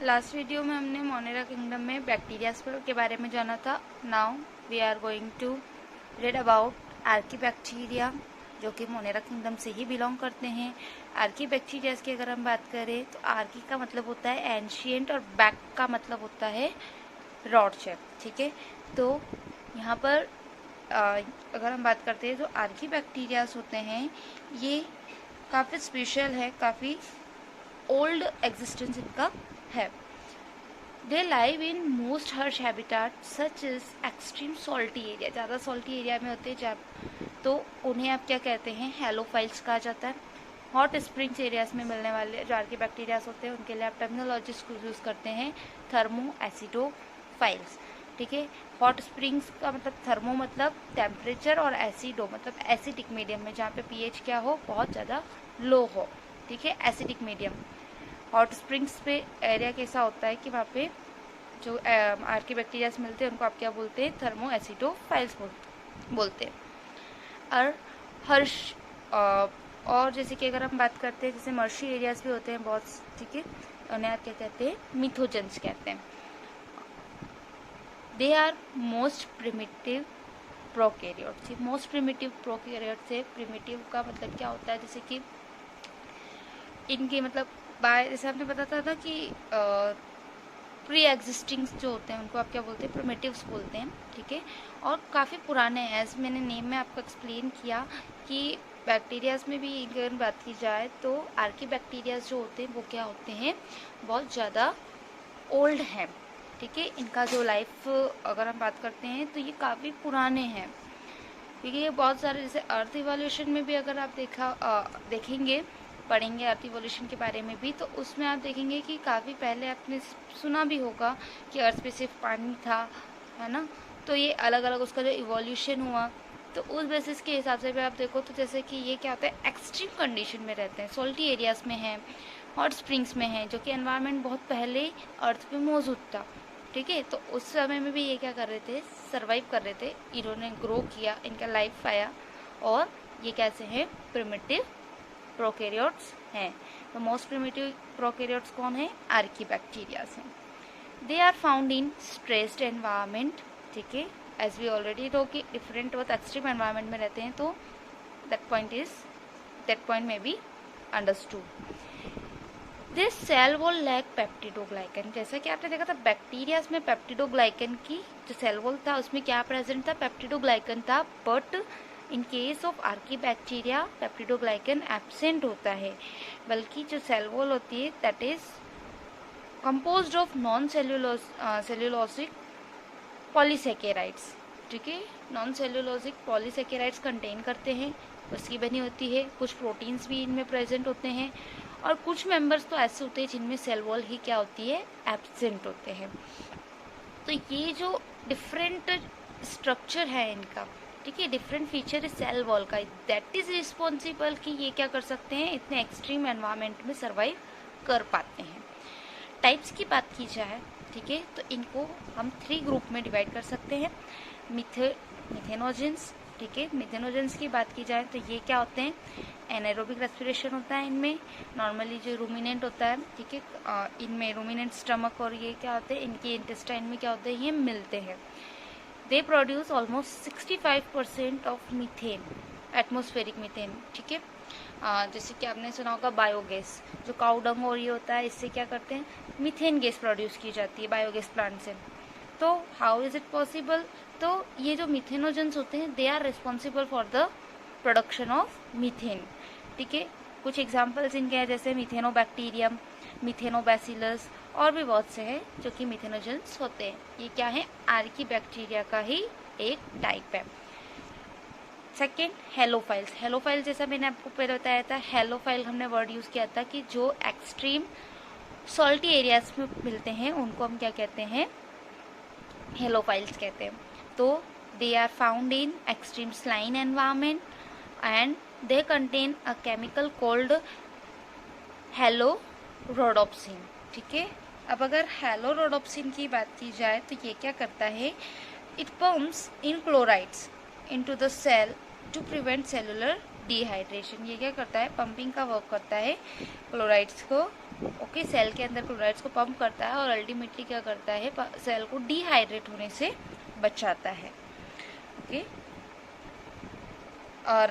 Last video में हमने Monera kingdom में बैक्टीरिया के बारे में जाना था। Now we are going to read about archaebacteria, जो कि मोनेरा किंगडम से ही बिलोंग करते हैं। आर्कीबैक्टीरिया की अगर हम बात करें तो आर्की का मतलब होता है एंशिएंट और बैक का मतलब होता है रॉड शेप। ठीक है, तो यहाँ पर अगर हम बात करते हैं तो आर्कीबैक्टीरियाज होते हैं, ये काफ़ी स्पेशल है, काफ़ी ओल्ड एग्जिस्टेंस इनका है। They live in most harsh habitat such is extreme salty area, ज़्यादा सॉल्टी एरिया में होते हैं जब, तो उन्हें आप क्या कहते हैं, हेलोफाइल्स कहा जाता है। हॉट स्प्रिंग्स एरियाज में मिलने वाले जो आर्कीबैक्टीरियाज होते हैं उनके लिए आप टर्मिनोलॉजीज को यूज़ करते हैं थर्मो एसिडोफाइल्स। ठीक है, हॉट स्प्रिंग्स का मतलब थर्मो मतलब टेम्परेचर और एसिडो मतलब एसिडिक मीडियम में, जहाँ पे पीएच क्या हो, बहुत ज़्यादा लो हो। ठीक है, एसिडिक मीडियम। हॉट स्प्रिंग्स पे एरिया कैसा होता है कि वहाँ पे जो आर्कीबैक्टीरियाज मिलते हैं उनको आप क्या बोलते हैं, थर्मो एसिडोफाइल्स बोलते हैं। और हर्ष और जैसे कि अगर हम बात करते हैं, जैसे मर्शी एरियाज भी होते हैं बहुत, ठीक है, उन्हें आप क्या कहते हैं, मिथोजेंस कहते हैं। They are most primitive prokaryotes. Most primitive prokaryotes है। प्रिमिटिव का मतलब क्या होता है, जैसे कि इनके मतलब जैसे आपने बताया था कि प्री एग्जिस्टिंग जो होते हैं उनको आप क्या बोलते हैं, प्रिमिटिव्स बोलते हैं। ठीक है, और काफ़ी पुराने हैं, एज मैंने नेम में आपको एक्सप्लेन किया कि बैक्टीरियाज में भी अगर बात की जाए तो आर्कीबैक्टीरियाज जो होते हैं वो क्या होते हैं, बहुत ज़्यादा ओल्ड हैं। ठीक है, इनका जो लाइफ अगर हम बात करते हैं तो ये काफ़ी पुराने हैं, क्योंकि ये बहुत सारे, जैसे अर्थ इवोल्यूशन में भी अगर आप देखेंगे, पढ़ेंगे अर्थ इवोल्यूशन के बारे में भी, तो उसमें आप देखेंगे कि काफ़ी पहले आपने सुना भी होगा कि अर्थ पे सिर्फ पानी था, है ना, तो ये अलग अलग उसका जो इवोल्यूशन हुआ, तो उस बेसिस के हिसाब से भी आप देखो तो जैसे कि ये क्या होता है, एक्सट्रीम कंडीशन में रहते हैं, सोल्टी एरियाज में हैं, हॉट स्प्रिंग्स में हैं, जो कि एनवायरनमेंट बहुत पहले अर्थ पे मौजूद था। ठीक है, तो उस समय में भी ये क्या कर रहे थे, सर्वाइव कर रहे थे, इन्होंने ग्रो किया, इनका लाइफ आया, और ये कैसे हैं, प्रिमिटिव प्रोकैरियोट्स हैं। तो मोस्ट प्रिमिटिव प्रोकैरियोट्स कौन है, आर्कीबैक्टीरियाज हैं। They are found in stressed environment. ठीक है, एज वी ऑलरेडी नो कि डिफरेंट बहुत एक्सट्रीम एनवायरनमेंट में रहते हैं, तो दैट पॉइंट में be understood. This cell wall lack peptidoglycan, जैसा कि आपने देखा था बैक्टीरियाज में पेप्टिडोग्लाइकन की जो सेल वॉल था उसमें क्या प्रेजेंट था, पेप्टिडोग्लाइकन था, but in case of archaebacteria peptidoglycan absent होता है, बल्कि जो सेल वॉल होती है that is composed of non cellulosic polysaccharides. ठीक है, नॉन सेल्यूलोसिक पॉलीसेकेराइड्स कंटेन करते हैं, उसकी बनी होती है, कुछ प्रोटीन्स भी इनमें प्रेजेंट होते हैं, और कुछ मेंबर्स तो ऐसे होते हैं जिनमें सेल वॉल ही क्या होती है, एब्सेंट होते हैं। तो ये जो डिफरेंट स्ट्रक्चर है इनका, ठीक है, डिफरेंट फीचर है सेल वॉल का, दैट इज रिस्पॉन्सिबल कि ये क्या कर सकते हैं, इतने एक्सट्रीम एनवायरनमेंट में सर्वाइव कर पाते हैं। टाइप्स की बात की जाए, ठीक है, तो इनको हम 3 ग्रुप में डिवाइड कर सकते हैं। मिथेनोजेंस, ठीक है, मिथेनोजेंस की बात की जाए तो ये क्या होते हैं, एनाएरोबिक रेस्पिरेशन होता है इनमें, नॉर्मली जो रूमिनेंट होता है, ठीक है, इनमें रूमिनेंट स्टमक और ये क्या होते हैं, इनके इंटेस्टाइन में क्या होते हैं, ये मिलते हैं। They produce almost 65% of methane, atmospheric methane. ठीक है, जैसे कि आपने सुना होगा बायोगैस, जो काऊ डंग और ये होता है, इससे क्या करते हैं, मीथेन गैस प्रोड्यूस की जाती है बायोगैस प्लांट से। तो हाउ इज इट पॉसिबल, तो ये जो मिथेनोजेंस होते हैं they are responsible for the production of methane. ठीक है, कुछ एग्जांपल्स इनके हैं, जैसे मिथेनोबैक्टीरियम, मिथेनोबैसिलस, और भी बहुत से हैं जो कि मिथेनोजेंस होते हैं। ये क्या है, आर्कीबैक्टीरिया का ही एक टाइप है। Second, halophiles. हेलोफाइल जैसा मैंने आपको पहले बताया था, हेलोफाइल हमने वर्ड यूज़ किया था कि जो एक्सट्रीम सॉल्टी एरियाज में मिलते हैं उनको हम क्या कहते हैं, हेलोफाइल्स कहते हैं। तो they are found in extreme saline environment and they contain a chemical called halorhodopsin. ठीक है, अब अगर हेलोरोडोप्सिन की बात की जाए तो ये क्या करता है, it pumps in chlorides into the cell to prevent cellular dehydration. ये क्या करता है, पंपिंग का वर्क करता है क्लोराइड्स को ओके, सेल के अंदर क्लोराइड्स को पंप करता है और अल्टीमेटली क्या करता है, सेल को डिहाइड्रेट होने से बचाता है। ओके, और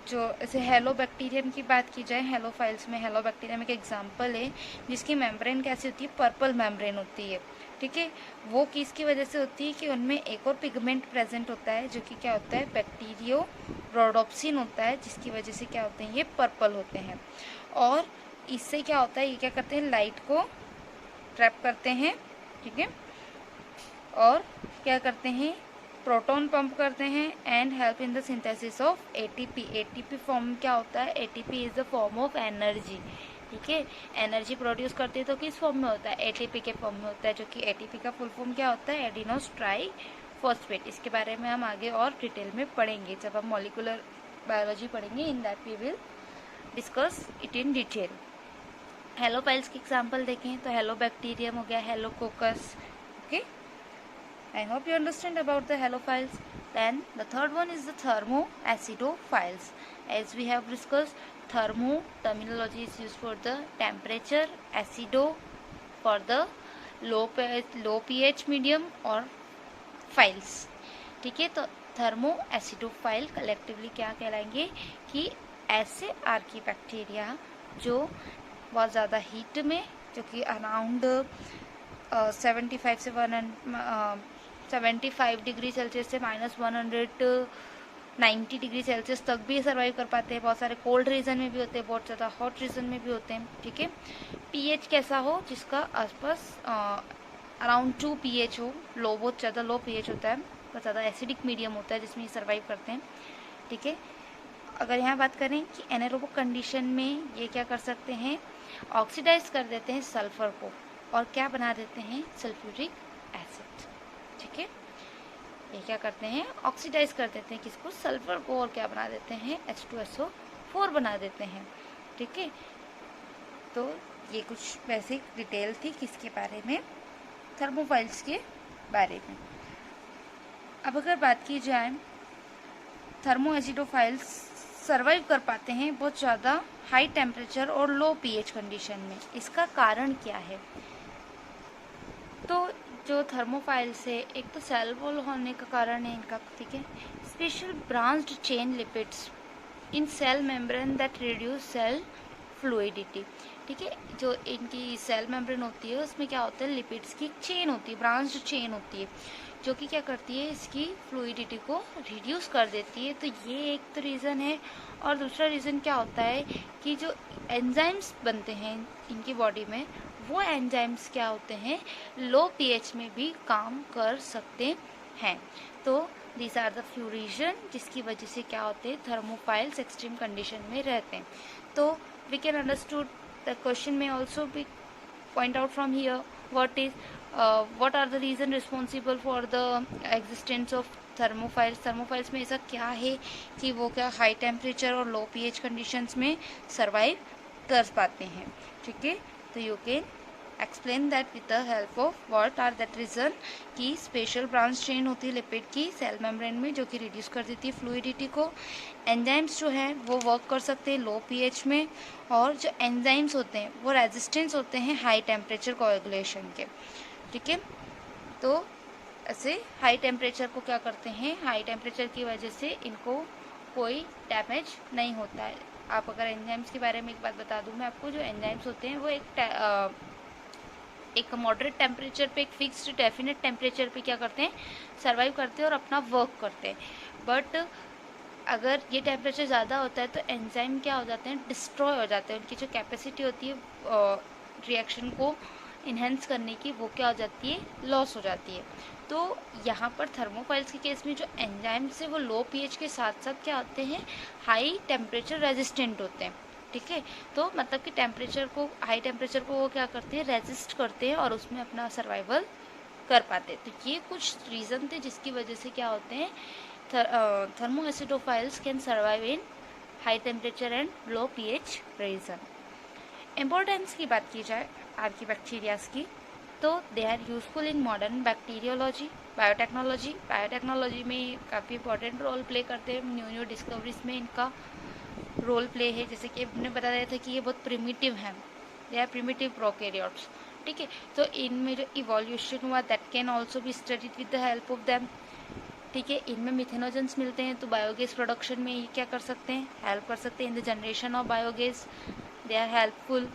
जो ऐसे हेलोबैक्टीरियम की बात की जाए, हेलोफाइल्स में हेलोबैक्टीरियम एक एग्जांपल है जिसकी मेम्ब्रेन कैसी होती है, पर्पल मेम्ब्रेन होती है। ठीक है, वो किसकी वजह से होती है कि उनमें एक और पिगमेंट प्रेजेंट होता है जो कि क्या होता है, बैक्टीरियो रोडोप्सिन होता है, जिसकी वजह से क्या होते हैं, ये पर्पल होते हैं। और इससे क्या होता है, ये क्या करते हैं, लाइट को ट्रैप करते हैं। ठीक है, और क्या करते हैं, प्रोटॉन पंप करते हैं and help in the synthesis of ATP. ATP form क्या होता है, ATP is the form of energy. ठीक है, एनर्जी प्रोड्यूस करते हैं तो किस फॉर्म में होता है, एटीपी के फॉर्म में होता है, जो कि एटीपी का फुल फॉर्म क्या होता है, एडिनोस ट्राई फॉस्फेट। इसके बारे में हम आगे और डिटेल में पढ़ेंगे जब हम मॉलिक्यूलर बायोलॉजी पढ़ेंगे, in that we will discuss it in detail. Halophiles की एग्जाम्पल देखें तो हेलोबैक्टीरियम हो गया, halococcus. Okay, I hope you understand about the halophiles. Then the third one is the thermoacidophiles. As we have discussed, thermo terminology is used for the temperature, acido for the low pH medium or files. ठीक है, तो thermo acidophile collectively क्या कहलाएंगे कि ऐसे Archie bacteria जो बहुत ज़्यादा हीट में, जो कि अराउंड 75 से 75 डिग्री सेल्सियस से -190 डिग्री सेल्सियस तक भी सर्वाइव कर पाते हैं। बहुत सारे कोल्ड रीजन में भी होते हैं, बहुत ज़्यादा हॉट रीजन में भी होते हैं। ठीक है, पीएच कैसा हो, जिसका आसपास अराउंड 2 पीएच हो, लो, बहुत ज़्यादा लो पीएच होता है, बहुत ज़्यादा एसिडिक मीडियम होता है जिसमें ये सर्वाइव करते हैं। ठीक है, अगर यहाँ बात करें कि एनारोबिक कंडीशन में ये क्या कर सकते हैं, ऑक्सीडाइज कर देते हैं सल्फर को और क्या बना देते हैं, सल्फ्यूरिक एसिड। ठीक है, ये क्या करते हैं, ऑक्सीडाइज कर देते हैं किसको, सल्फर को, और क्या बना देते हैं, H2SO4 बना देते हैं। ठीक है, तो ये कुछ बेसिक डिटेल थी किसके बारे में, थर्मोफाइल्स के बारे में। अब अगर बात की जाए, थर्मोएसिडोफाइल्स सर्वाइव कर पाते हैं बहुत ज़्यादा हाई टेम्परेचर और लो पीएच कंडीशन में। इसका कारण क्या है, तो जो थर्मोफाइल्स है, एक तो सेल वॉल होने का कारण है इनका। ठीक है, special branched chain lipids in cell membrane that reduce cell fluidity. ठीक है, जो इनकी सेल मेम्ब्रेन होती है उसमें क्या होता है, लिपिड्स की चेन होती है, ब्रांच्ड चेन होती है, जो कि क्या करती है, इसकी फ्लूइडिटी को रिड्यूस कर देती है। तो ये एक तो रीज़न है। और दूसरा रीज़न क्या होता है कि जो एंजाइम्स बनते हैं इनकी बॉडी में, वो एंजाइम्स क्या होते हैं, लो पीएच में भी काम कर सकते हैं। तो these are the few reason जिसकी वजह से क्या होते हैं, थर्मोफाइल्स एक्सट्रीम कंडीशन में रहते हैं। तो we can understood the question में also be point out from here, what are the reason responsible for the existence of thermophiles. Thermophiles में ऐसा क्या है कि वो क्या हाई टेम्परेचर और लो पीएच कंडीशंस में सर्वाइव कर पाते हैं। ठीक है, तो you can explain that with the help of what are that reason, कि स्पेशल ब्रांच चेन होती है लिपिड की सेल मेम्ब्रेन में, जो कि रिड्यूस कर देती है फ्लूइडिटी को। एंजाइम्स जो हैं वो वर्क कर सकते हैं लो पीएच में, और जो एंजाइम्स होते हैं वो रेजिस्टेंस होते हैं हाई टेम्परेचर कोएगुलेशन के। ठीक है, तो ऐसे हाई टेम्परेचर को क्या करते हैं, हाई टेम्परेचर की वजह से इनको कोई डैमेज नहीं होता है। आप अगर एंजाइम्स के बारे में एक बात बता दूं मैं आपको, जो एंजाइम्स होते हैं वो एक मॉडरेट टेम्परेचर पे, एक फिक्स्ड डेफिनेट टेम्परेचर पे क्या करते हैं, सर्वाइव करते हैं और अपना वर्क करते हैं। बट अगर ये टेम्परेचर ज़्यादा होता है तो एंजाइम क्या हो जाते हैं, डिस्ट्रॉय हो जाते हैं। उनकी जो कैपेसिटी होती है रिएक्शन को इन्हेंस करने की, वो क्या हो जाती है, लॉस हो जाती है। तो यहाँ पर थर्मोफाइल्स के केस में जो एंजाइम्स है वो लो पीएच के साथ साथ क्या होते हैं, हाई टेम्परेचर रेजिस्टेंट होते हैं। ठीक है, तो मतलब कि टेम्परेचर को, हाई टेम्परेचर को वो क्या करते हैं, रेजिस्ट करते हैं और उसमें अपना सर्वाइवल कर पाते हैं। तो ये कुछ रीज़न थे जिसकी वजह से क्या होते हैं, thermoacidophiles can survive in high temperature and low pH region. Importance की बात की जाए आर्की बैक्टीरियाज की, तो they are useful in modern bacteriology, biotechnology. Biotechnology में काफ़ी इंपॉर्टेंट रोल प्ले करते हैं, न्यू डिस्कवरीज में इनका रोल प्ले है। जैसे कि हमने बताया था कि ये बहुत प्रिमिटिव हैं, दे आर प्रिमिटिव प्रोकैरियोट्स। ठीक है, तो इनमें जो इवोल्यूशन हुआ that can also be studied with the help of them. ठीक है, इनमें मिथेनोजेंस मिलते हैं, तो बायोगैस प्रोडक्शन में ये क्या कर सकते हैं, हेल्प कर सकते हैं in the generation of biogas, they are helpful.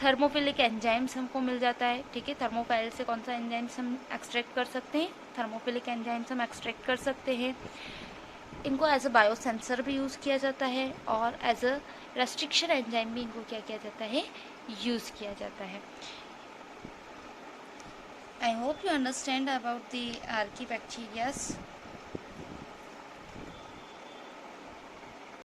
Thermophilic enzymes हमको मिल जाता है। ठीक है, थर्मोफाइल से कौन सा एंजाइम्स हम एक्सट्रैक्ट कर सकते हैं, थर्मोफिलिक एंजाइम्स हम एक्सट्रैक्ट कर सकते हैं। इनको एज अ बायोसेंसर भी यूज़ किया जाता है और एज अ रेस्ट्रिक्शन एंजाइम भी इनको क्या किया जाता है, यूज़ किया जाता है। I hope you understand about the archaebacterias.